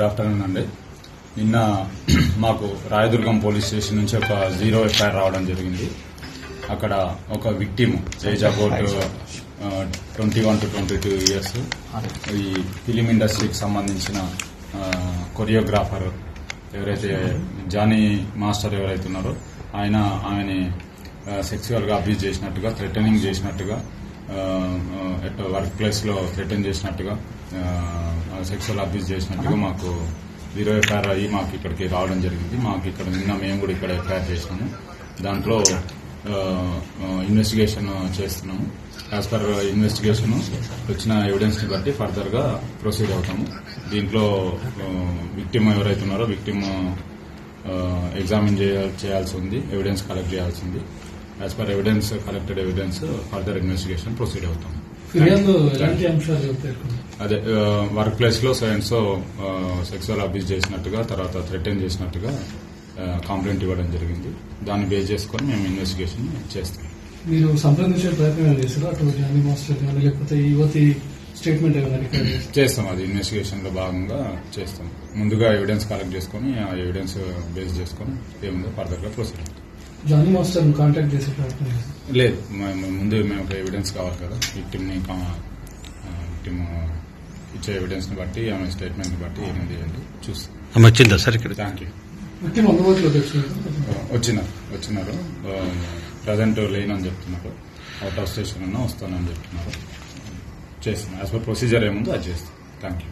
Good afternoon అండి. నిన్న మాకు రాయదుర్గం పోలీస్ స్టేషన్ నుంచి ఒక 0 ఎఫ్ఐఆర్ రావడం జరిగింది. అక్కడ ఒక victim age about 21 to 22 years, ఈ ఫిలిం ఇండస్ట్రీకి సంబంధించిన కొరియోగ్రాఫర్ ఎవరైతే జానీ మాస్టర్ ఎవరైతే ఉన్నారో ఆయన సెక్సువల్ గా అబ్యూజ్ చేసినట్టుగా, థ్రెటనింగ్ చేసినట్టుగా, వర్క్ ప్లేస్ లో థ్రెటన్ చేసినట్టుగా, సెక్సువల్ అబ్యూజ్ చేసినట్టుగా మాకు 0 ఎఫ్ఐఆర్ అయ్యి మాకు ఇక్కడికి రావడం జరిగింది. మాకు ఇక్కడ నిన్న మేము కూడా ఇక్కడ ఎఫ్ఐఆర్ చేసినాము. దాంట్లో ఇన్వెస్టిగేషన్ చేస్తున్నాము. యాజ్ పర్ ఇన్వెస్టిగేషన్ వచ్చిన ఎవిడెన్స్ ని బట్టి ఫర్దర్ గా ప్రొసీడ్ అవుతాము. దీంట్లో విక్టిమ్ ఎవరైతే ఉన్నారో విక్టిమ్ ఎగ్జామిన్ చేయాల్సి ఉంది, ఎవిడెన్స్ కలెక్ట్ చేయాల్సి ఉంది. As per evidence collected evidence further investigation proceed అవుతాము. అదే వర్క్ ప్లేస్ లో సో సెక్సువల్ అబ్యూజ్ చేసినట్టుగా, తర్వాత థ్రెటన్ చేసినట్టుగా కంప్లైంట్ ఇవ్వడం జరిగింది. దాన్ని బేస్ చేసుకుని మేము ఇన్వెస్టిగేషన్ చేస్తాం. మీరు సంప్రదించే ప్రయత్నం చేస్తారా అటు జానీ మాస్టర్ కానీ, లేకపోతే యువతి స్టేట్మెంట్ ఏమైనా రికార్డ్ చేస్తాం? అది ఇన్వెస్టిగేషన్ లో భాగంగా చేస్తాం. ముందుగా ఎవిడెన్స్ కలెక్ట్ చేసుకుని ఆ ఎవిడెన్స్ బేస్ చేసుకుని ఏముందో ఫర్దర్ గా ప్రొసీడ్ అవుతాం. జానీ మాస్టర్ కాంటాక్ట్ చేసే ప్రయత్నం చేస్తాం? లేదు, ముందు మేము ఒక ఎవిడెన్స్ కావాలి కదా. విక్టిమ్ ఇచ్చే ఎవిడెన్స్ ని బట్టి, ఆమె స్టేట్మెంట్ ని బట్టి ఏమైంది అంటే చూస్తాం. వచ్చిందా సార్ ఇక్కడ? Thank you. విక్టిమ్ అందుబాటులోకి వచ్చినారు. ప్రజెంట్ లేనని చెప్తున్నారు. అవుట్ ఆఫ్ స్టేషన్ అన్నా వస్తానని చెప్తున్నారు. చేస్తాం. యాజ్ పర్ ప్రొసీజర్ ఏముందో అది చేస్తాం. Thank you.